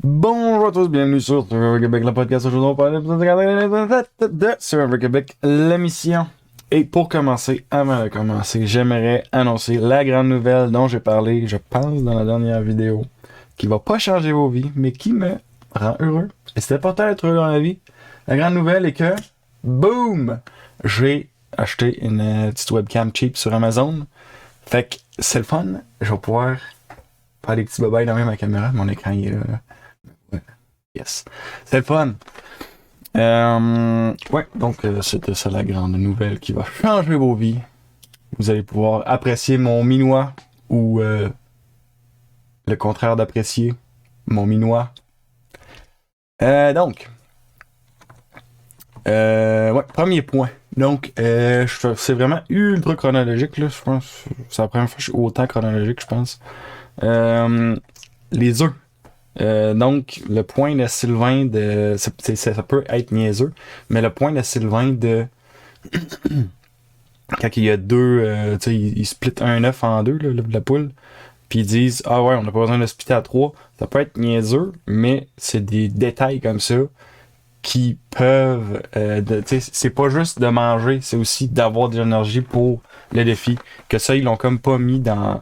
Bonjour à tous, bienvenue sur Survivor Québec, le podcast. Aujourd'hui, on parle de Survivor Québec, l'émission. Et pour commencer, avant de commencer, j'aimerais annoncer la grande nouvelle dont j'ai parlé, je pense, dans la dernière vidéo, qui va pas changer vos vies, mais qui me rend heureux. Et c'est important d'être heureux dans la vie. La grande nouvelle est que, boom, j'ai acheté une petite webcam cheap sur Amazon. Fait que c'est le fun. Je vais pouvoir faire des petits bobayes dans ma caméra. Mon écran il est là. Ouais. Yes. C'est le fun. Ouais, donc c'était ça la grande nouvelle qui va changer vos vies. Vous allez pouvoir apprécier mon minois ou le contraire d'apprécier mon minois. Donc, ouais, premier point. Donc, c'est vraiment ultra chronologique, là. Je pense c'est la première fois que je suis autant chronologique, je pense. Euh, les œufs. Donc, le point de Sylvain de. Ça peut être niaiseux, mais le point de Sylvain de. Quand il y a deux. Tu sais, ils splitent un œuf en deux, là, la poule. Puis ils disent, ah ouais, on n'a pas besoin de splitter à trois. Ça peut être niaiseux, mais c'est des détails comme ça qui peuvent. C'est pas juste de manger, c'est aussi d'avoir de l'énergie pour le défi. Que ça, ils l'ont comme pas mis dans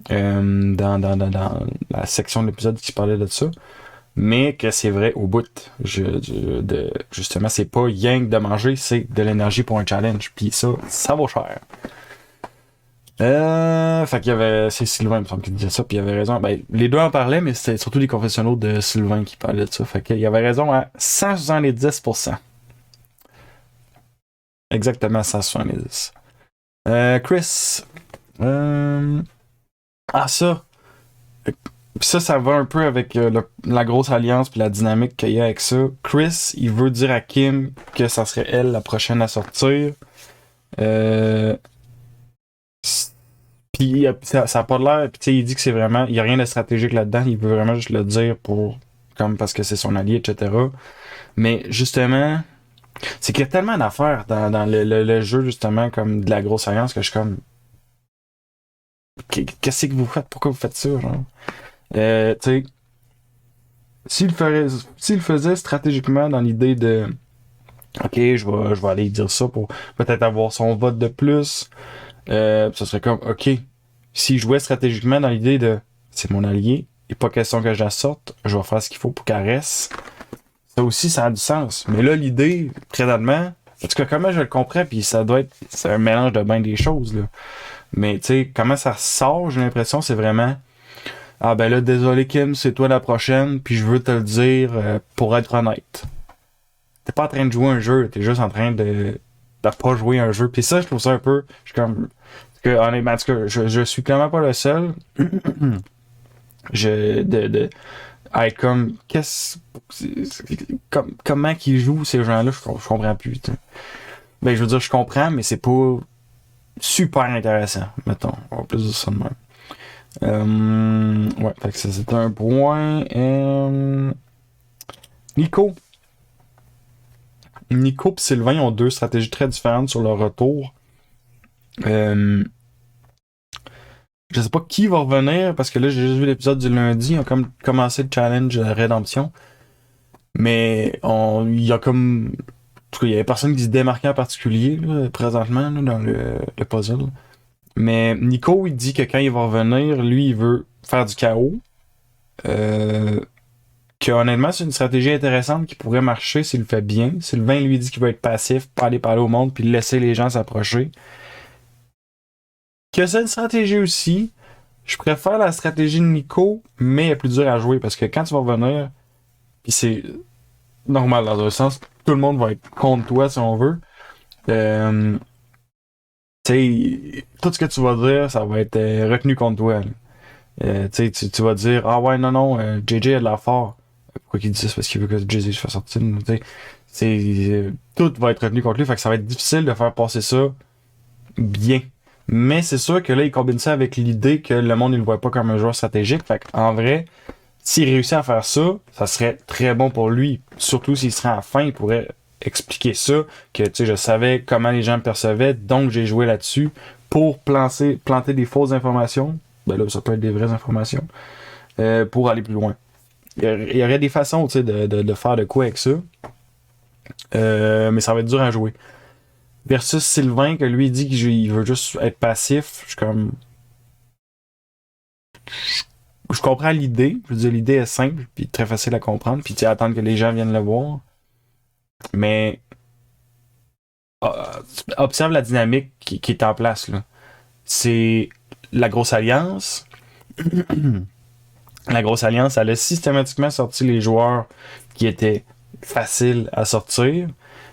la section de l'épisode qui parlait de ça. Mais que c'est vrai au bout. Justement, c'est pas rien que de manger, c'est de l'énergie pour un challenge. Puis ça vaut cher. Fait qu'il y avait. C'est Sylvain, il me semble, qui disait ça, puis il avait raison. Ben, les deux en parlaient, mais c'était surtout les confessionnaux de Sylvain qui parlaient de ça. Fait qu'il avait raison à 170%. Exactement 170. Chris. Euh... Ah, ça. Puis ça va un peu avec la grosse alliance puis la dynamique qu'il y a avec ça. Chris, il veut dire à Kim que ça serait elle la prochaine à sortir. Euh, Puis ça a pas l'air. Puis tu sais, il dit que c'est vraiment. Il y a rien de stratégique là-dedans. Il veut vraiment juste le dire pour. Comme parce que c'est son allié, etc. Mais justement, c'est qu'il y a tellement d'affaires dans le jeu, justement, comme de la grosse alliance que je suis comme. Qu'est-ce que vous faites? Pourquoi vous faites ça, genre? Tu sais. S'il le faisait stratégiquement dans l'idée de OK, je vais aller dire ça pour peut-être avoir son vote de plus, ça serait comme OK. S'il jouait stratégiquement dans l'idée de c'est mon allié, et pas question que je la sorte, je vais faire ce qu'il faut pour qu'elle reste. Ça aussi, ça a du sens. Mais là, l'idée, présentement, en tout cas, comment je le comprends, puis ça doit être c'est un mélange de bien des choses, là. Mais tu sais, comment ça sort, j'ai l'impression, c'est vraiment ah ben là, désolé Kim, c'est toi la prochaine, puis je veux te le dire pour être honnête. T'es pas en train de jouer un jeu, t'es juste en train de pas jouer un jeu. Puis ça, je trouve ça un peu. Je suis comme. Que, honnêtement, en tout cas, je suis clairement pas le seul. De être comme. Comment qu'ils jouent ces gens-là, je comprends plus. T'sais. Ben, je veux dire, je comprends, mais c'est pas super intéressant, mettons. On va plus dire ça de même. Ouais, fait que ça, c'est un point. Nico. Nico et Sylvain ont deux stratégies très différentes sur leur retour. Euh, je sais pas qui va revenir parce que là j'ai juste vu l'épisode du lundi, ils ont comme commencé le challenge rédemption. Mais il y a comme. En tout cas, il y avait personne qui se démarquait en particulier là, présentement là, dans le puzzle. Mais Nico, il dit que quand il va revenir, lui, il veut faire du chaos. Euh, que honnêtement, c'est une stratégie intéressante qui pourrait marcher s'il le fait bien. Sylvain lui dit qu'il veut être passif, pas aller parler au monde, puis laisser les gens s'approcher. Que c'est une stratégie aussi. Je préfère la stratégie de Nico, mais elle est plus dure à jouer parce que quand tu vas revenir, puis c'est normal dans un sens, tout le monde va être contre toi si on veut. Euh, tu sais, tout ce que tu vas dire, ça va être retenu contre toi. Là. Tu vas dire ah ouais non non, JJ a de la fort. Pourquoi qu'il dit ça? C'est parce qu'il veut que JJ se fasse sortir. Tout va être retenu contre lui, fait que ça va être difficile de faire passer ça bien. Mais c'est sûr que là, il combine ça avec l'idée que le monde ne le voit pas comme un joueur stratégique. Fait en vrai, s'il réussit à faire ça, ça serait très bon pour lui. Surtout s'il serait à la fin, il pourrait expliquer ça, que tu sais, je savais comment les gens me percevaient, donc j'ai joué là-dessus pour planter des fausses informations. Ben là, ça peut être des vraies informations, pour aller plus loin. il y aurait des façons, tu sais, de faire de quoi avec ça. Mais ça va être dur à jouer. Versus Sylvain, que lui, il dit qu'il veut juste être passif. Je suis comme. Je comprends l'idée. Je veux dire, l'idée est simple, puis très facile à comprendre, puis tu sais, attendre que les gens viennent le voir. Mais observe la dynamique qui est en place, là. C'est la grosse alliance. La grosse alliance, elle a systématiquement sorti les joueurs qui étaient faciles à sortir,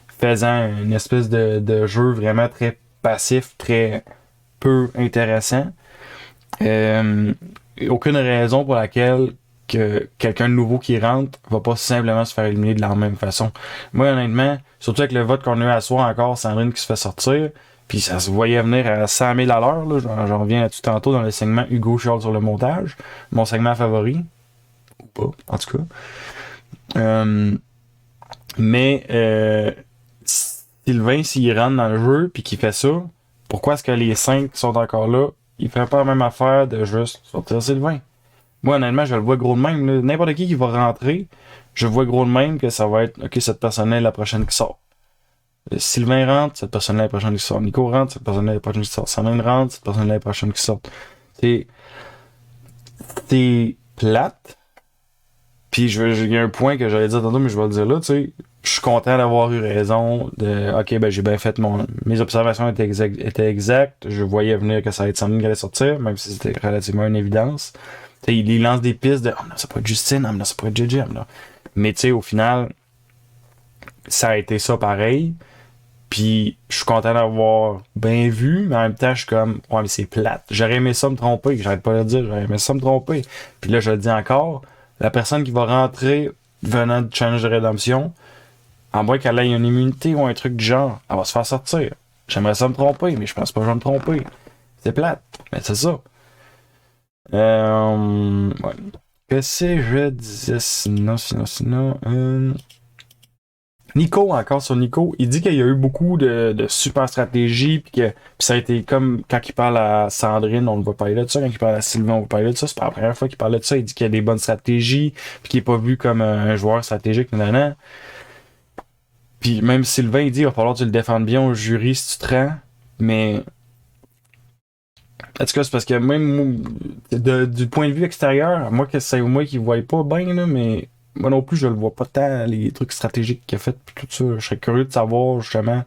faisant une espèce de jeu vraiment très passif, très peu intéressant. Euh, Aucune raison pour laquelle que quelqu'un de nouveau qui rentre va pas simplement se faire éliminer de la même façon. Moi, honnêtement, surtout avec le vote qu'on a eu à soir encore, Sandrine qui se fait sortir, puis ça se voyait venir à 100 000 à l'heure, là. J'en reviens là-dessus tantôt dans le segment Hugo Charles sur le montage, mon segment favori, ou pas, en tout cas. Euh, mais Sylvain, s'il rentre dans le jeu puis qu'il fait ça, pourquoi est-ce que les 5 qui sont encore là, ils feraient pas la même affaire de juste sortir Sylvain? Moi, honnêtement, je le vois gros de même, là. N'importe qui va rentrer, je vois gros de même que ça va être, OK, cette personne-là est la prochaine qui sort. Sylvain rentre, cette personne-là est la prochaine qui sort. Nico rentre, cette personne-là est la prochaine qui sort. Sandrine rentre, cette personne-là est la prochaine qui sort. C'est, c'est plate. Puis il y a un point que j'allais dire tantôt, mais je vais le dire là, tu sais. Je suis content d'avoir eu raison de OK, ben j'ai bien fait mes observations étaient exactes. Je voyais venir que ça allait être Sandrine qui allait sortir, même si c'était relativement une évidence. Tu sais, il lance des pistes de oh non, ça pourrait être Justine, oh non, ça pourrait être JJ, oh non. Mais tu sais, au final, ça a été ça pareil. Puis je suis content d'avoir bien vu, mais en même temps, je suis comme ouais, mais c'est plate. J'aurais aimé ça me tromper, j'arrête pas de le dire, j'aurais aimé ça me tromper. Puis là, je le dis encore, la personne qui va rentrer venant de Challenge de Rédemption, en moins qu'elle ait une immunité ou un truc du genre, elle va se faire sortir. J'aimerais ça me tromper, mais je pense pas que je vais me tromper. C'est plate, mais c'est ça. Ouais. Qu'est-ce que je disais sinon. Nico, encore sur Nico, il dit qu'il y a eu beaucoup de super stratégies, puis ça a été comme quand il parle à Sandrine, on le va parler de ça, quand il parle à Sylvain, on va parler de ça, c'est pas la première fois qu'il parle de ça, il dit qu'il y a des bonnes stratégies, puis qu'il est pas vu comme un joueur stratégique, nanana. Puis même Sylvain, il dit, il va falloir que tu le défendes bien au jury si tu te rends, mais en tout cas, c'est parce que même du point de vue extérieur, moi que c'est moi qui ne voyais pas bien, là, mais moi non plus, je le vois pas tant, les trucs stratégiques qu'il a fait, puis tout ça. Je serais curieux de savoir justement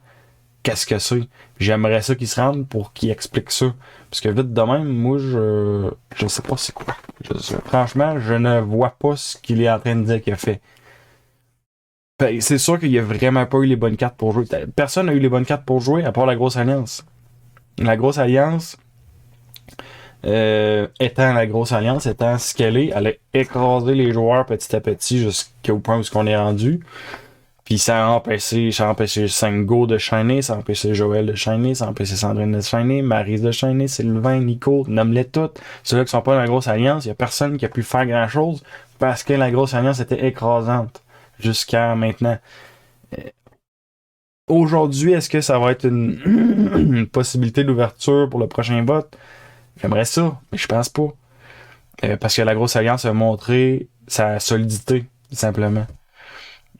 qu'est-ce que c'est. J'aimerais ça qu'il se rende pour qu'il explique ça. Parce que vite de même, moi, je sais pas c'est quoi. Franchement, je ne vois pas ce qu'il est en train de dire qu'il a fait. Ben, c'est sûr qu'il a vraiment pas eu les bonnes cartes pour jouer. Personne n'a eu les bonnes cartes pour jouer à part la grosse alliance. La grosse alliance, étant la grosse alliance, étant ce qu'elle est, elle a écrasé les joueurs petit à petit jusqu'au point où on est rendu. Puis ça a empêché Sango de shiner, ça a empêché Joël de shiner, ça a empêché Sandrine de shiner, Maryse de shiner, Sylvain, Nico, nomme-les toutes. Ceux-là qui sont pas dans la grosse alliance, il y a personne qui a pu faire grand chose parce que la grosse alliance était écrasante jusqu'à maintenant. Aujourd'hui, est-ce que ça va être une possibilité d'ouverture pour le prochain vote? J'aimerais ça, mais je pense pas. Parce que la grosse alliance a montré sa solidité, tout simplement.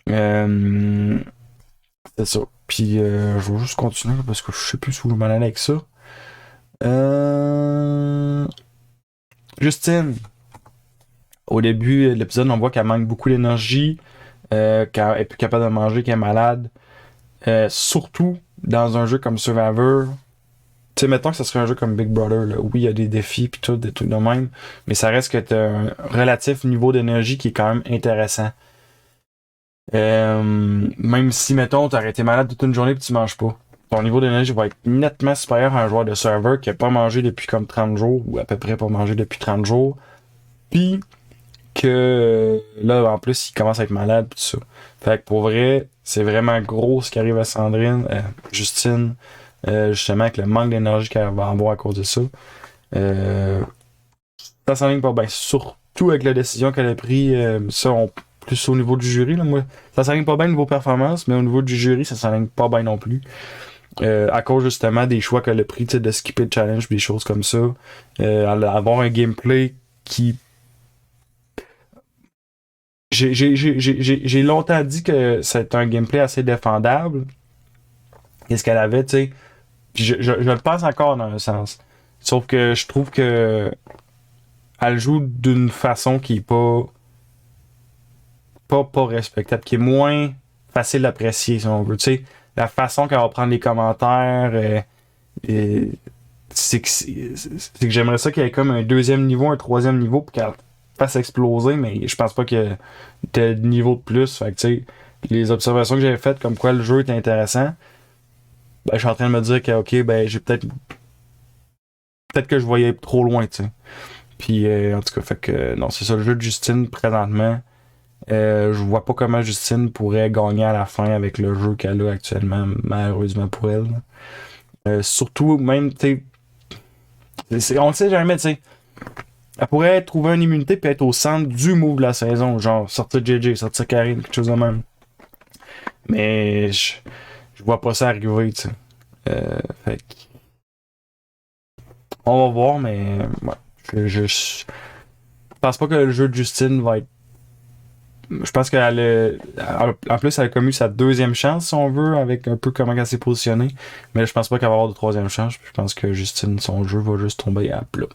Euh, c'est ça. Puis je vais juste continuer parce que je sais plus où je m'en allais avec ça. Euh... Justine, au début de l'épisode, on voit qu'elle manque beaucoup d'énergie, qu'elle est plus capable de manger, qu'elle est malade. Surtout dans un jeu comme Survivor. Tu sais, mettons que ce serait un jeu comme Big Brother, là. Oui, il y a des défis pis tout, des trucs de même, mais ça reste que t'as un relatif niveau d'énergie qui est quand même intéressant. Même si, mettons, t'aurais été malade toute une journée pis tu manges pas. Ton niveau d'énergie va être nettement supérieur à un joueur de serveur qui a pas mangé depuis comme 30 jours, ou à peu près pas mangé depuis 30 jours. Puis que là, en plus, il commence à être malade pis tout ça. Fait que pour vrai, c'est vraiment gros ce qui arrive à Sandrine, Justine, justement avec le manque d'énergie qu'elle va avoir à cause de ça. Ça s'enligne pas bien. Surtout avec la décision qu'elle a prise, plus au niveau du jury, là, moi. Ça s'enligne pas bien au niveau performance, mais au niveau du jury, ça s'enligne pas bien non plus. À cause justement des choix qu'elle a pris, de skipper le challenge, des choses comme ça. Avoir un gameplay qui j'ai longtemps dit que c'est un gameplay assez défendable. Qu'est-ce qu'elle avait, tu sais. Puis je le pense encore dans un sens. Sauf que je trouve que elle joue d'une façon qui est pas respectable, qui est moins facile d'apprécier, si on veut. Tu sais, la façon qu'elle va prendre les commentaires, c'est que j'aimerais ça qu'il y ait comme un deuxième niveau, un troisième niveau, pour qu'elle fasse exploser, mais je pense pas qu'il y ait de niveau de plus. Fait que, tu sais, les observations que j'avais faites, comme quoi le jeu est intéressant, ben, je suis en train de me dire que, ok, ben, j'ai peut-être que je voyais trop loin, tu sais. Puis, en tout cas, fait que, non, c'est ça, le jeu de Justine, présentement. Je vois pas comment Justine pourrait gagner à la fin avec le jeu qu'elle a actuellement, malheureusement pour elle. Surtout, même, tu sais, on le sait jamais, tu sais. Elle pourrait trouver une immunité puis être au centre du move de la saison, genre sortir JJ, sortir Karine, quelque chose de même. Mais je vois pas ça arriver, tu sais. Fait que, on va voir, mais ouais, je pense pas que le jeu de Justine va être. Je pense qu'elle en plus, elle a commis sa deuxième chance, si on veut, avec un peu comment elle s'est positionnée. Mais je pense pas qu'elle va avoir de troisième chance. Je pense que Justine, son jeu va juste tomber à plat.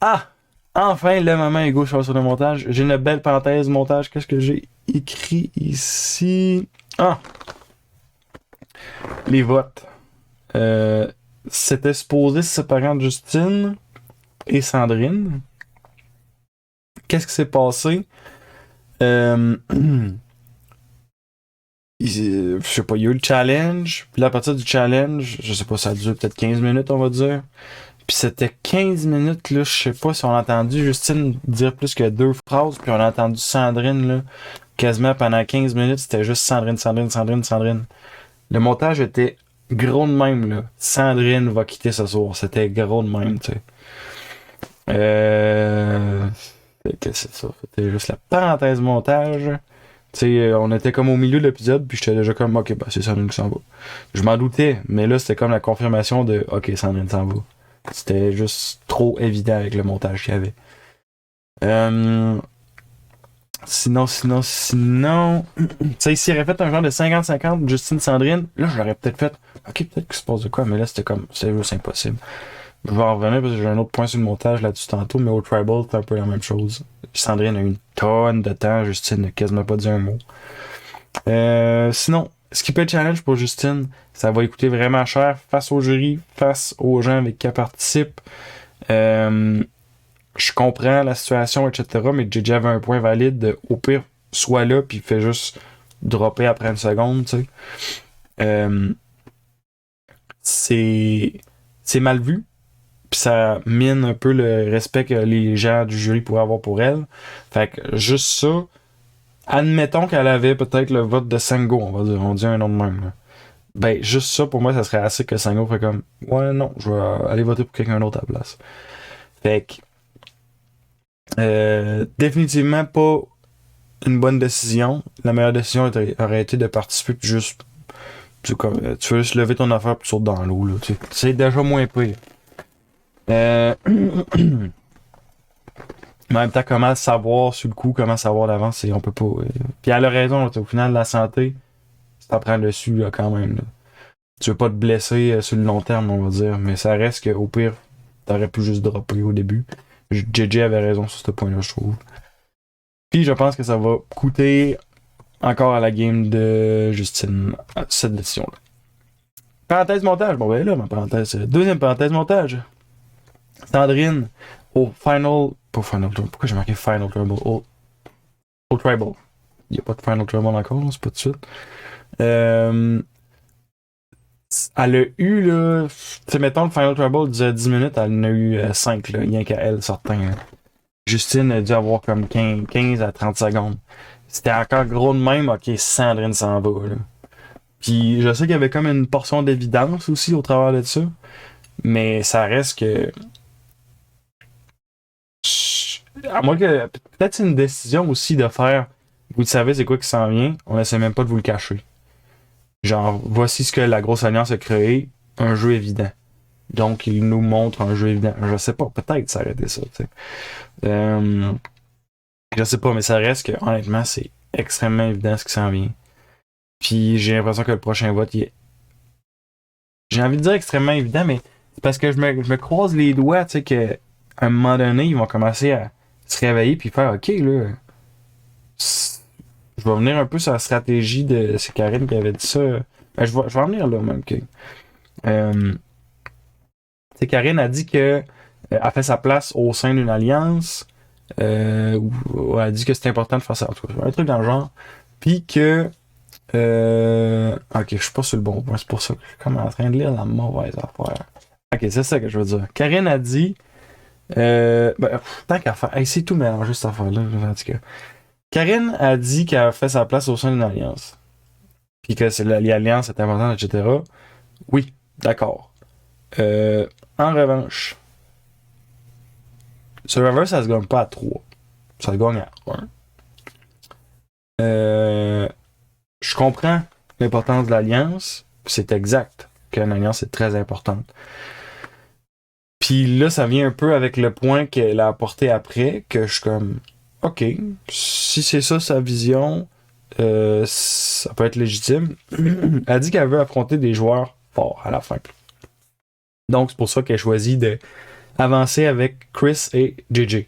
Ah! Enfin, le moment égaux sur le montage. J'ai une belle parenthèse montage. Qu'est-ce que j'ai écrit ici? Ah! Les votes. C'était supposé se séparer entre Justine et Sandrine. Qu'est-ce qui s'est passé? Je sais pas, il y a eu le challenge. Puis là, à partir du challenge, je sais pas, ça a duré peut-être 15 minutes, on va dire. Puis c'était 15 minutes, là, je sais pas si on a entendu Justine dire plus que deux phrases, puis on a entendu Sandrine, là, quasiment pendant 15 minutes, c'était juste Sandrine, Sandrine, Sandrine, Sandrine. Le montage était gros de même, là. Sandrine va quitter ce soir. C'était gros de même, tu sais. Fait que c'est ça. C'était juste la parenthèse montage. Tu sais, on était comme au milieu de l'épisode, puis j'étais déjà comme, ok, bah c'est Sandrine qui s'en va. Je m'en doutais, mais là, c'était comme la confirmation de, ok, Sandrine s'en va. C'était juste trop évident avec le montage qu'il y avait. Sinon, tu sais, s'il aurait fait un genre de 50-50 Justine Sandrine, là, j'aurais peut-être fait, ok, peut-être qu'il se passe de quoi, mais là, c'était juste impossible. Je vais en revenir parce que j'ai un autre point sur le montage là-dessus tantôt, mais au Tribal, c'est un peu la même chose. Sandrine a eu une tonne de temps, Justine n'a quasiment pas dit un mot. Sinon, skipper le challenge pour Justine, ça va lui coûter vraiment cher face au jury, face aux gens avec qui elle participe. Je comprends la situation, etc., mais JJ avait un point valide de, au pire, soit là, puis fait juste dropper après une seconde, tu sais. C'est mal vu, puis ça mine un peu le respect que les gens du jury pourraient avoir pour elle. Fait que juste ça, admettons qu'elle avait peut-être le vote de Sango, on dit un nom de même. Là. Ben, juste ça, pour moi, ça serait assez que Sango fait comme, ouais, non, je vais aller voter pour quelqu'un d'autre à la place. Fait que, définitivement pas une bonne décision. La meilleure décision aurait été de participer puis juste, tu veux juste lever ton affaire puis sauter dans l'eau, là, tu sais. C'est déjà moins pire. Mais en même temps, comment savoir sur le coup, comment savoir d'avance, on peut pas. Puis elle a raison, là, au final, la santé, ça prend le dessus là, quand même. Là. Tu veux pas te blesser sur le long terme, on va dire, mais ça reste qu'au pire, t'aurais pu juste dropper au début. JJ avait raison sur ce point-là, je trouve. Puis je pense que ça va coûter encore à la game de Justine cette décision-là. Parenthèse montage, bon ben là, ma parenthèse. Deuxième parenthèse montage. Sandrine, au Final. Pas Final Trouble. Pourquoi j'ai marqué Final Trouble? Au Tribal. Il n'y a pas de Final Trouble encore, c'est pas tout de suite. Elle a eu, là. Tu sais, mettons, le Final Trouble disait 10 minutes, elle en a eu 5, là, rien qu'à elle, certains. Là. Justine a dû avoir comme 15 à 30 secondes. C'était encore gros de même, ok, Sandrine s'en va, là. Puis je sais qu'il y avait comme une portion d'évidence aussi au travers de ça. Mais ça reste que. À moins que. Peut-être c'est une décision aussi de faire. Vous savez c'est quoi qui s'en vient, on essaie même pas de vous le cacher. Genre, voici ce que la grosse alliance a créé, un jeu évident. Donc, il nous montre un jeu évident. Je sais pas, peut-être ça aurait été ça, tu sais. Je sais pas, mais ça reste que, honnêtement, c'est extrêmement évident ce qui s'en vient. Puis j'ai l'impression que le prochain vote, il est... J'ai envie de dire extrêmement évident, mais c'est parce que je me croise les doigts, tu sais, qu'à un moment donné, ils vont commencer à se réveiller puis faire OK, là. Je vais venir un peu sur la stratégie de. C'est Karine qui avait dit ça. Ben, je vais en venir là, même. OK. Euh, Karine a dit que a fait sa place au sein d'une alliance. Ou elle a dit que c'était important de faire ça. En tout cas, un truc dans le genre. Puis que. Ok, je suis pas sur le bon point. C'est pour ça que je suis comme en train de lire la mauvaise affaire. Ok, c'est ça que je veux dire. Karine a dit. Tant qu'à faire. Hey, c'est tout mélangé cette affaire-là, en tout cas. Karine a dit qu'elle a fait sa place au sein d'une alliance. Puis que l'alliance est importante, etc. Oui, d'accord. En revanche, Survivor, ça se gagne pas à 3. Ça se gagne à 1. Je comprends l'importance de l'alliance. C'est exact qu'une alliance est très importante. Puis là, ça vient un peu avec le point qu'elle a apporté après, que je suis comme, OK, si c'est ça sa vision, ça peut être légitime. Elle a dit qu'elle veut affronter des joueurs forts à la fin. Donc, c'est pour ça qu'elle choisit d'avancer avec Chris et JJ,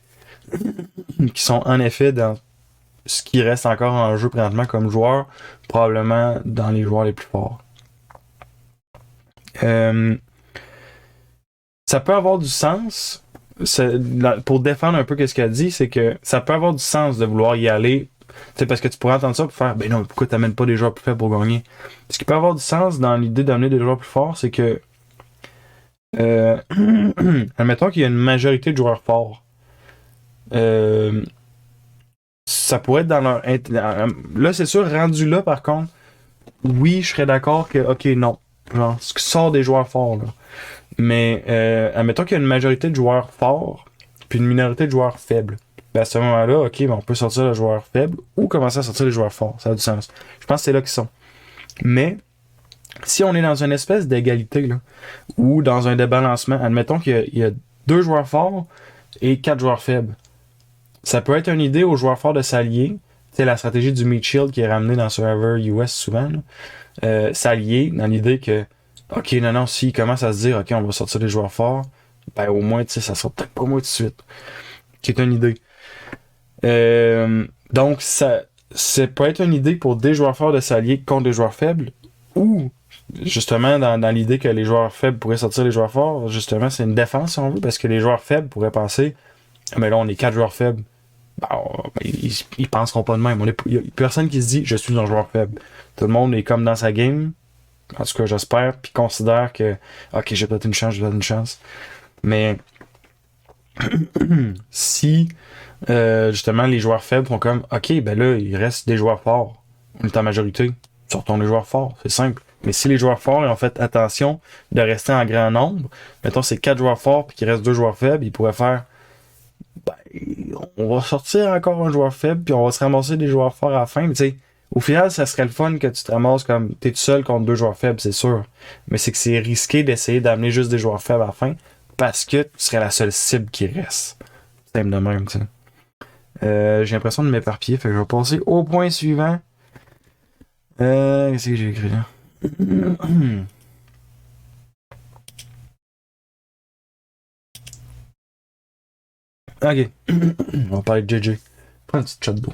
qui sont en effet dans ce qui reste encore en jeu présentement comme joueurs, probablement dans les joueurs les plus forts. Ça peut avoir du sens. Pour défendre un peu ce qu'elle dit, c'est que ça peut avoir du sens de vouloir y aller. C'est parce que tu pourrais entendre ça pour faire, ben non, pourquoi t'amènes pas des joueurs plus faibles pour gagner? Ce qui peut avoir du sens dans l'idée d'amener des joueurs plus forts, c'est que admettons qu'il y a une majorité de joueurs forts. Ça pourrait être dans leur... Là, c'est sûr, rendu là, par contre, oui, je serais d'accord que, ok, non. Genre, ce qui sort des joueurs forts, là. Mais, admettons qu'il y a une majorité de joueurs forts, puis une minorité de joueurs faibles. Ben, à ce moment-là, ok, ben, on peut sortir les joueurs faibles ou commencer à sortir les joueurs forts. Ça a du sens. Je pense que c'est là qu'ils sont. Mais, si on est dans une espèce d'égalité, là, ou dans un débalancement, admettons qu'il y a 2 joueurs forts et 4 joueurs faibles. Ça peut être une idée aux joueurs forts de s'allier. C'est la stratégie du meat shield qui est ramenée dans Survivor US souvent. S'allier dans l'idée que, ok, non, s'ils commencent à se dire, ok, on va sortir des joueurs forts, ben au moins, tu sais, ça sera peut-être pas moi tout de suite. Qui est une idée. Donc, ça peut être une idée pour des joueurs forts de s'allier contre des joueurs faibles, ou justement dans l'idée que les joueurs faibles pourraient sortir les joueurs forts, justement, c'est une défense si on veut, parce que les joueurs faibles pourraient penser, mais là, on est 4 joueurs faibles. Ils penseront pas de même. Il y a personne qui se dit je suis un joueur faible. Tout le monde est comme dans sa game. En tout cas, j'espère. Puis considère que ok, j'ai peut-être une chance, j'ai peut-être une chance. Mais si justement les joueurs faibles font comme ok, ben là, il reste des joueurs forts. On est en majorité. Sortons les joueurs forts. C'est simple. Mais si les joueurs forts ont fait attention de rester en grand nombre, mettons c'est 4 joueurs forts puis qu'il reste 2 joueurs faibles, ils pourraient faire on va sortir encore un joueur faible, puis on va se ramasser des joueurs forts à la fin. Mais tu sais, au final, ça serait le fun que tu te ramasses comme t'es tout seul contre 2 joueurs faibles, c'est sûr. Mais c'est que c'est risqué d'essayer d'amener juste des joueurs faibles à la fin, parce que tu serais la seule cible qui reste. C'est de même, tu sais. J'ai l'impression de m'éparpiller, fait que je vais passer au point suivant. Qu'est-ce que j'ai écrit là? Ok. On va parler de JJ. Prends une petite shot d'eau.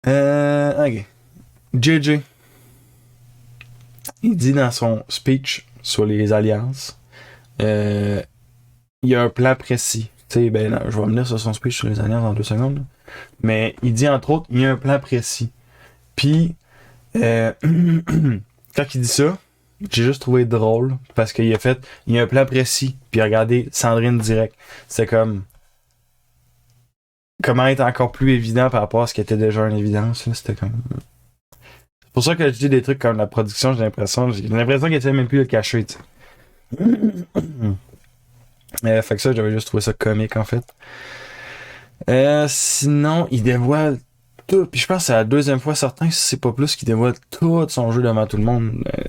Ok. JJ. Il dit dans son speech sur les alliances, il y a un plan précis. Tu sais, ben, non, je vais revenir sur son speech sur les alliances dans 2 secondes. Là. Mais il dit entre autres, il y a un plan précis. Puis, quand il dit ça, j'ai juste trouvé drôle parce qu'il a fait, il y a un plan précis. Puis regardez Sandrine direct. C'est comme comment être encore plus évident par rapport à ce qui était déjà une évidence. Là. C'était comme. C'est pour ça que je dis des trucs comme la production, j'ai l'impression qu'il essaie même plus de le cacher. Tu sais. Fait que ça, j'avais juste trouvé ça comique en fait. Sinon, il dévoile tout. Puis je pense que c'est la deuxième fois certain, si c'est pas plus, qu'il dévoile tout son jeu devant tout le monde. Tu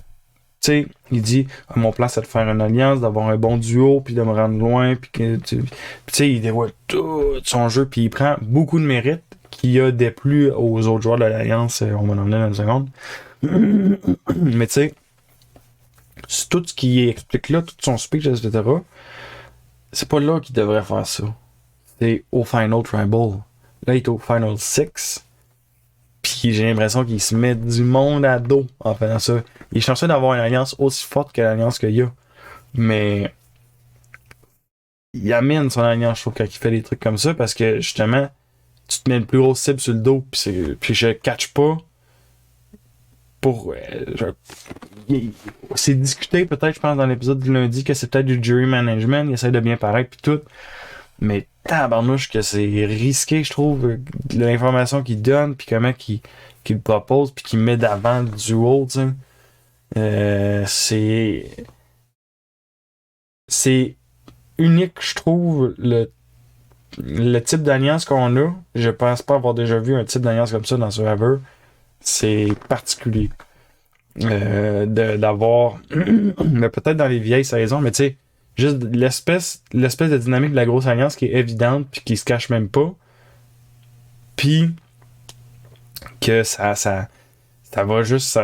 sais, il dit mon plan c'est de faire une alliance, d'avoir un bon duo, puis de me rendre loin, puis que tu sais, il dévoile tout son jeu, puis il prend beaucoup de mérite qu'il y a des plus aux autres joueurs de l'alliance. On va en emmener dans une seconde. Mais tu sais, tout ce qu'il explique là, tout son speech, etc., c'est pas là qu'il devrait faire ça. C'est au Final Tribal. Là, il est au Final 6. Puis j'ai l'impression qu'il se met du monde à dos en faisant ça. Il est chanceux d'avoir une alliance aussi forte que l'alliance qu'il y a. Mais il amène son alliance, je trouve, quand il fait des trucs comme ça, parce que justement, tu te mets le plus gros cible sur le dos, puis je catch pas pour. C'est discuté peut-être, je pense, dans l'épisode du lundi, que c'est peut-être du jury management, il essaie de bien paraître, puis tout. Mais tabarnouche que c'est risqué, je trouve, l'information qu'il donne, puis comment qu'il propose, puis qu'il met d'avant du duo, tu sais. C'est unique, je trouve, le type d'alliance qu'on a. Je pense pas avoir déjà vu un type d'alliance comme ça dans Survivor. C'est particulier. D'avoir mais peut-être dans les vieilles saisons, mais tu sais, juste l'espèce de dynamique de la grosse alliance qui est évidente puis qui se cache même pas, puis que ça va juste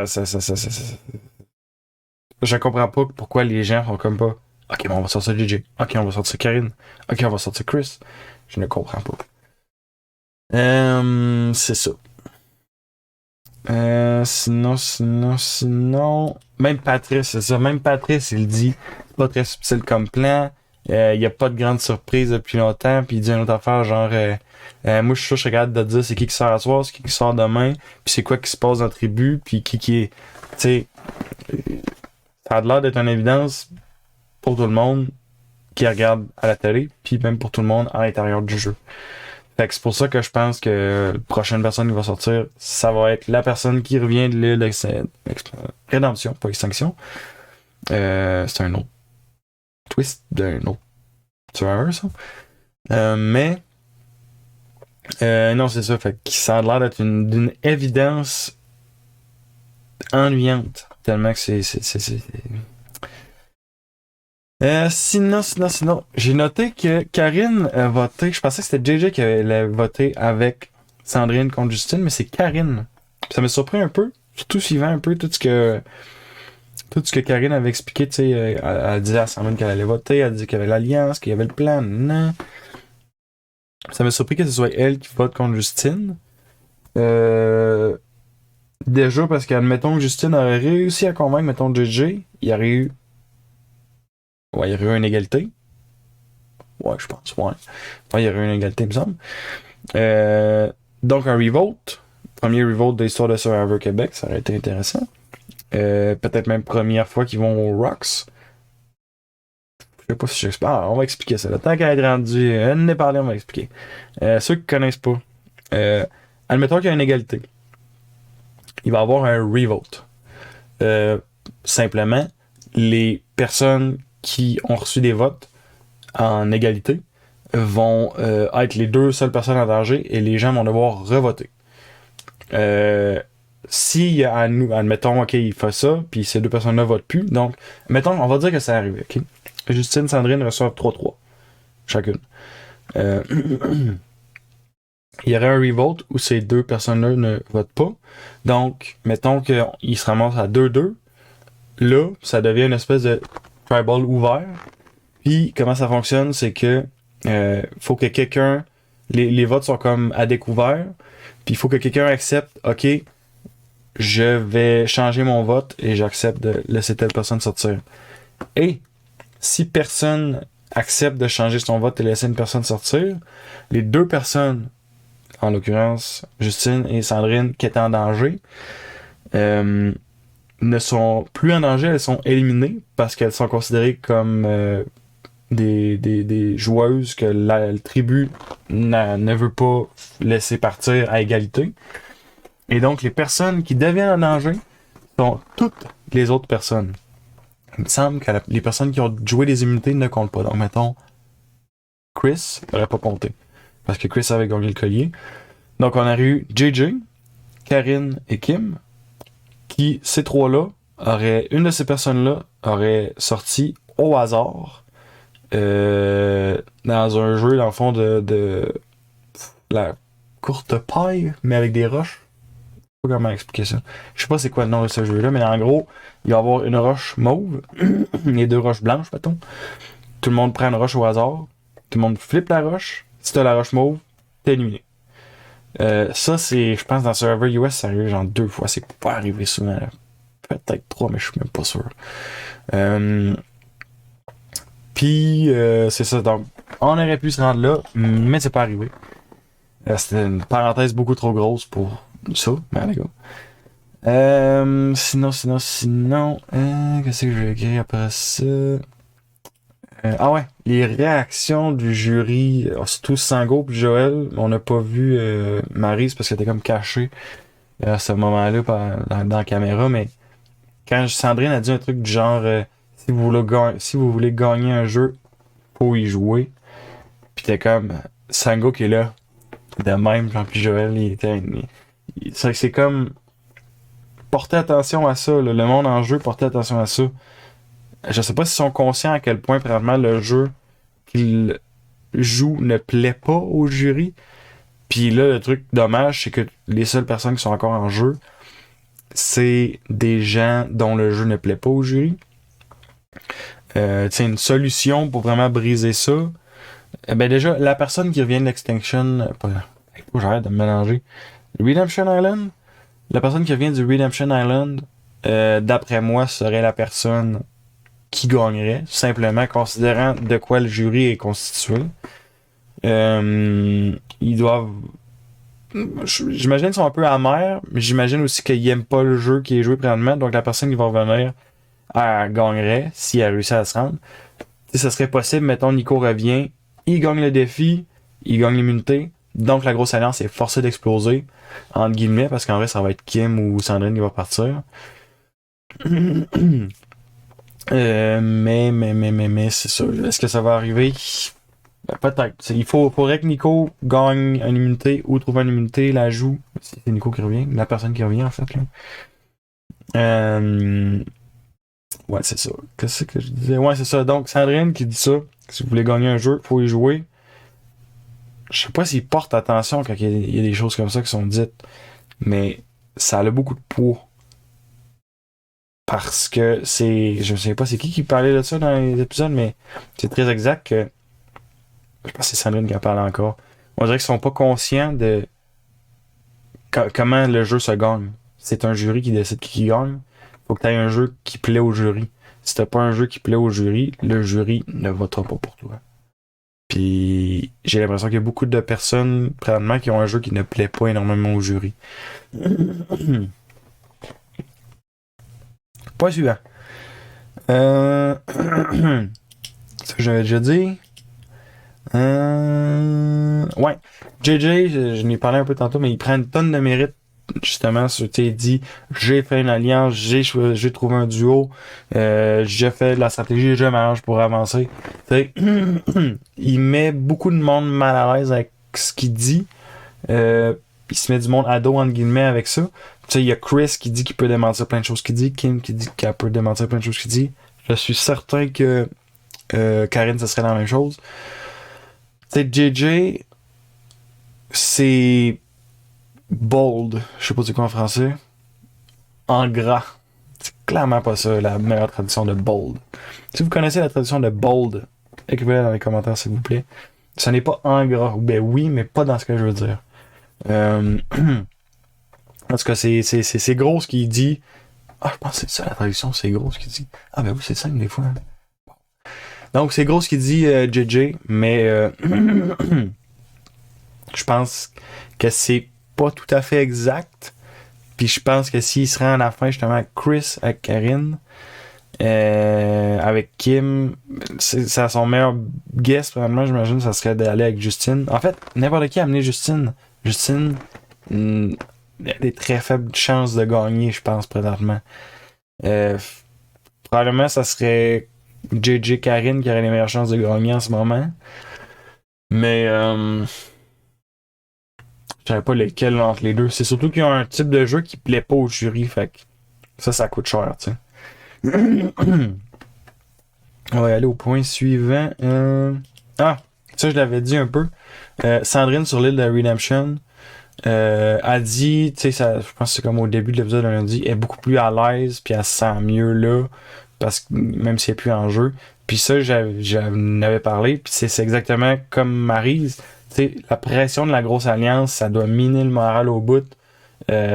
je comprends pas pourquoi les gens sont comme pas ok, bon, on va sortir JJ, ok, on va sortir Karine, ok, on va sortir Chris. Je ne comprends pas. C'est ça. Sinon. Même Patrice, c'est ça. Même Patrice, il dit pas très subtil comme plan. Il y a pas de grande surprise depuis longtemps. Puis il dit une autre affaire, genre moi je suis sûr je suis capable de dire c'est qui sort à soir, c'est qui sort demain, puis c'est quoi qui se passe dans la tribu, puis qui est. Tu sais, ça a l'air d'être une évidence pour tout le monde qui regarde à la télé, puis même pour tout le monde à l'intérieur du jeu. Fait que c'est pour ça que je pense que la prochaine personne qui va sortir, ça va être la personne qui revient de l'île Rédemption, pas Extinction. C'est un autre twist d'un autre tueur, ça. Mais non, c'est ça. Fait que ça a l'air d'être d'une évidence ennuyante. Tellement que c'est. Sinon, j'ai noté que Karine a voté. Je pensais que c'était JJ qui avait voté avec Sandrine contre Justine, mais c'est Karine. Ça m'a surpris un peu, surtout suivant un peu tout ce que Karine avait expliqué. Tu sais, elle disait à Sandrine qu'elle allait voter, elle disait qu'il y avait l'alliance, qu'il y avait le plan. Non. Ça m'a surpris que ce soit elle qui vote contre Justine. Déjà parce qu'admettons que Justine aurait réussi à convaincre, mettons, JJ, il y aurait eu. Ouais, il y aurait eu une égalité. Ouais, je pense, ouais. Ouais, il y aurait eu une égalité, il me semble. Donc, un revote. Premier revote de l'histoire de Survivor Québec, ça aurait été intéressant. Peut-être même première fois qu'ils vont aux Rocks. Je sais pas si j'explique. Ah, on va expliquer ça. Le temps qu'à être rendu, on est parlé, on va expliquer. Ceux qui connaissent pas. Admettons qu'il y a une égalité. Il va y avoir un revote. Simplement, les personnes qui ont reçu des votes en égalité vont être les deux seules personnes en danger et les gens vont devoir revoter. Si, admettons, ok, il fait ça, puis ces deux personnes-là votent plus, donc, mettons, on va dire que ça arrive, ok? Justine, Sandrine reçoivent 3-3, chacune. Il y aurait un revote où ces deux personnes-là ne votent pas, donc, mettons qu'ils se ramassent à 2-2, là, ça devient une espèce de tribal ouvert. Puis, comment ça fonctionne, c'est que faut que quelqu'un... Les votes sont comme à découvert. Puis, il faut que quelqu'un accepte, OK, je vais changer mon vote et j'accepte de laisser telle personne sortir. Et si personne accepte de changer son vote et laisser une personne sortir, les deux personnes, en l'occurrence Justine et Sandrine, qui étaient en danger, ne sont plus en danger, elles sont éliminées parce qu'elles sont considérées comme des joueuses que la tribu ne veut pas laisser partir à égalité. Et donc, les personnes qui deviennent en danger sont toutes les autres personnes. Il me semble que les personnes qui ont joué des immunités ne comptent pas. Donc, mettons, Chris n'aurait pas compté. Parce que Chris avait gagné le collier. Donc, on aurait eu JJ, Karine et Kim, qui, ces trois-là, une de ces personnes-là aurait sorti au hasard dans un jeu, dans le fond, de la courte paille, mais avec des roches. Je sais pas comment expliquer ça. Je sais pas c'est quoi le nom de ce jeu-là, mais en gros, il va y avoir une roche mauve et deux roches blanches, mettons. Tout le monde prend une roche au hasard. Tout le monde flippe la roche. Si t'as la roche mauve, t'es éliminé. Ça, c'est, je pense, dans serveur US, ça arrive genre 2 fois. C'est pas arrivé souvent. Là. Peut-être 3, mais je suis même pas sûr. Puis, c'est ça. Donc, on aurait pu se rendre là, mais c'est pas arrivé. C'était une parenthèse beaucoup trop grosse pour ça, mais les gars. Sinon, qu'est-ce que j'ai écrit après ça? Ah ouais, les réactions du jury, surtout Sango puis Joël, on n'a pas vu Maryse parce qu'elle était comme cachée à ce moment-là dans la caméra, mais quand Sandrine a dit un truc du genre si vous voulez gagner un jeu, faut y jouer. Puis t'es comme Sango qui est là, de même, puis Joël, c'est comme porter attention à ça, là, le monde en jeu, porter attention à ça. Je sais pas s'ils sont conscients à quel point probablement le jeu qu'ils jouent ne plaît pas au jury. Puis là, le truc dommage, c'est que les seules personnes qui sont encore en jeu, c'est des gens dont le jeu ne plaît pas au jury. Une solution pour vraiment briser ça. Ben déjà, la personne qui revient de l'Extinction... j'arrête de me mélanger. Redemption Island? La personne qui revient du Redemption Island, d'après moi, serait la personne qui gagnerait, simplement considérant de quoi le jury est constitué. Ils doivent... J'imagine qu'ils sont un peu amers, mais j'imagine aussi qu'ils aiment pas le jeu qui est joué présentement, donc la personne qui va revenir, elle gagnerait si elle réussit à se rendre. Si ça serait possible, mettons, Nico revient, il gagne le défi, il gagne l'immunité, donc la grosse alliance est forcée d'exploser, entre guillemets, parce qu'en vrai, ça va être Kim ou Sandrine qui va partir. Mais, c'est ça. Est-ce que ça va arriver? Ben, peut-être. Faudrait que Nico gagne une immunité ou trouve une immunité, la joue. C'est Nico qui revient, la personne qui revient en fait. Là. Ouais, c'est ça. Qu'est-ce que je disais? Ouais, c'est ça. Donc, Sandrine qui dit ça. Si vous voulez gagner un jeu, faut y jouer. Je sais pas s'il porte attention quand il y a des choses comme ça qui sont dites, mais ça a beaucoup de poids. Parce que je sais pas c'est qui parlait de ça dans les épisodes, mais c'est très exact que, je pense que c'est Sandrine qui en parle encore. On dirait qu'ils sont pas conscients de comment le jeu se gagne. C'est un jury qui décide qui gagne. Faut que tu aies un jeu qui plaît au jury. Si t'as pas un jeu qui plaît au jury, le jury ne votera pas pour toi. Puis j'ai l'impression qu'il y a beaucoup de personnes présentement qui ont un jeu qui ne plaît pas énormément au jury. Pas suivant. Ça j'avais déjà dit. Ouais. JJ, je n'ai parlé un peu tantôt, mais il prend une tonne de mérite justement sur, il dit j'ai fait une alliance, j'ai trouvé un duo, j'ai fait de la stratégie, je m'arrange pour avancer. Il met beaucoup de monde mal à l'aise avec ce qu'il dit. Il se met du monde à dos entre guillemets avec ça. Il y a Chris qui dit qu'il peut démentir plein de choses qu'il dit, Kim qui dit qu'elle peut démentir plein de choses qu'il dit. Je suis certain que Karine, ce serait la même chose. Tu sais, JJ, c'est bold. Je sais pas c'est quoi en français. En gras. C'est clairement pas ça, la meilleure traduction de bold. Si vous connaissez la traduction de bold, écrivez-la dans les commentaires, s'il vous plaît. Ce n'est pas en gras. Ben oui, mais pas dans ce que je veux dire. En tout cas, c'est gros ce qu'il dit. Ah, je pense que c'est ça la traduction, c'est gros ce qu'il dit. Ah ben oui, c'est simple des fois. Hein. Donc, c'est gros ce qu'il dit, JJ, mais je pense que c'est pas tout à fait exact. Puis je pense que s'il se rend à la fin, justement, avec Chris, avec Karine, avec Kim, c'est à son meilleur guess, probablement, j'imagine, ça serait d'aller avec Justine. En fait, n'importe qui a amené Justine. Justine, il a des très faibles chances de gagner, je pense, présentement. Probablement, ça serait JJ Karine qui aurait les meilleures chances de gagner en ce moment. Mais je savais pas lequel entre les deux. C'est surtout qu'il y a un type de jeu qui plaît pas au jury, fait que ça coûte cher, tu sais. On va aller au point suivant. Ah, ça je l'avais dit un peu. Sandrine sur l'île de Redemption a dit, tu sais, je pense que c'est comme au début de l'épisode de lundi, elle est beaucoup plus à l'aise, puis elle se sent mieux là, parce que même si elle n'est plus en jeu. Puis ça, j'en avais parlé, puis c'est exactement comme Maryse. Tu sais, la pression de la grosse alliance, ça doit miner le moral au bout.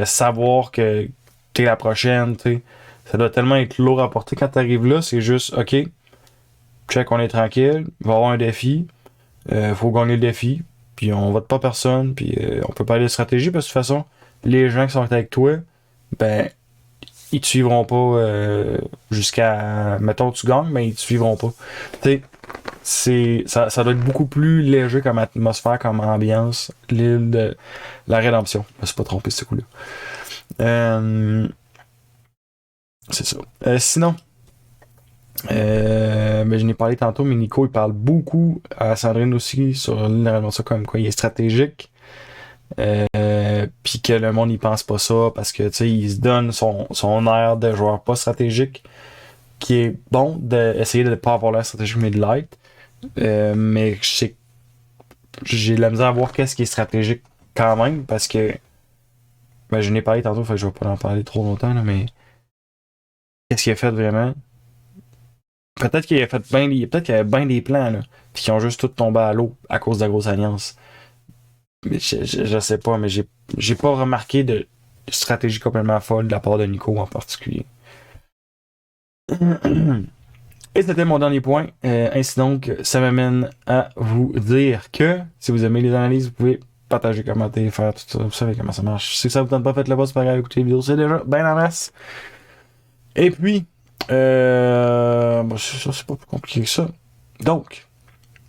Savoir que t'es la prochaine, tu sais. Ça doit tellement être lourd à porter quand t'arrives là, c'est juste, ok, check, on est tranquille, il va y avoir un défi, faut gagner le défi, puis on vote pas personne, puis on peut pas aller de stratégie, parce que de toute façon, les gens qui sont avec toi, ben, ils te suivront pas jusqu'à, mettons, tu gagnes, mais ils te suivront pas. Tu sais, ça doit être beaucoup plus léger comme atmosphère, comme ambiance, l'île de la Rédemption. Je me suis pas trompé ce coup-là. C'est ça. Sinon, ben, je n'ai parlé tantôt, mais Nico, il parle beaucoup à Sandrine aussi sur l'île de la Rédemption, comme quoi il est stratégique. Puis que le monde y pense pas ça parce que tu sais il se donne son air de joueur pas stratégique qui est bon d'essayer de ne pas avoir l'air stratégique mais de l'être. Mais j'ai de la misère à voir qu'est-ce qui est stratégique quand même parce que ben, je n'ai parlé tantôt, fait que je vais pas en parler trop longtemps là, mais qu'est-ce qu'il a fait vraiment? Peut-être qu'il a fait peut-être qu'il y avait bien des plans là, puis qui ont juste tout tombé à l'eau à cause de la grosse alliance. Mais je sais pas, mais j'ai pas remarqué de stratégie complètement folle de la part de Nico en particulier. Et c'était mon dernier point. Ainsi donc, ça m'amène à vous dire que si vous aimez les analyses, vous pouvez partager, commenter, faire tout ça. Vous savez comment ça marche. Si ça vous tente pas, faites le pas, c'est pas grave, écoutez les vidéos, c'est déjà bien en masse. Et puis, bon, c'est pas plus compliqué que ça. Donc,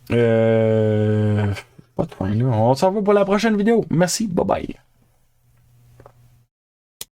pas de point là. On s'en va pour la prochaine vidéo. Merci, bye bye.